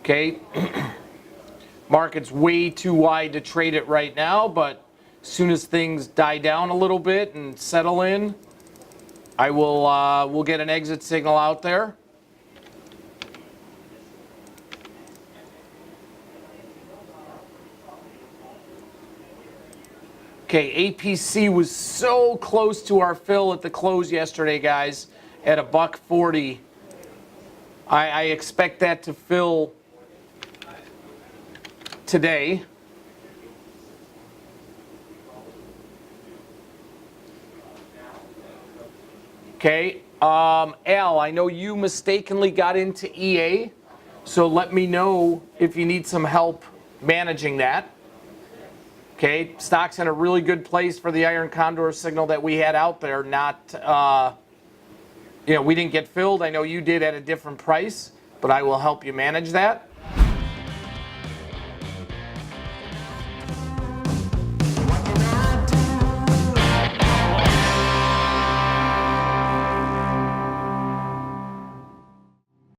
Okay. Market's way too wide to trade it right now, but as soon as things die down a little bit and settle in, I will we'll get an exit signal out there. Okay, APC was so close to our fill at the close yesterday, guys, at $1.40. I expect that to fill today. Okay, Al, I know you mistakenly got into EA, so let me know if you need some help managing that. Okay, stock's in a really good place for the iron condor signal that we had out there. Not, we didn't get filled. I know you did at a different price, but I will help you manage that.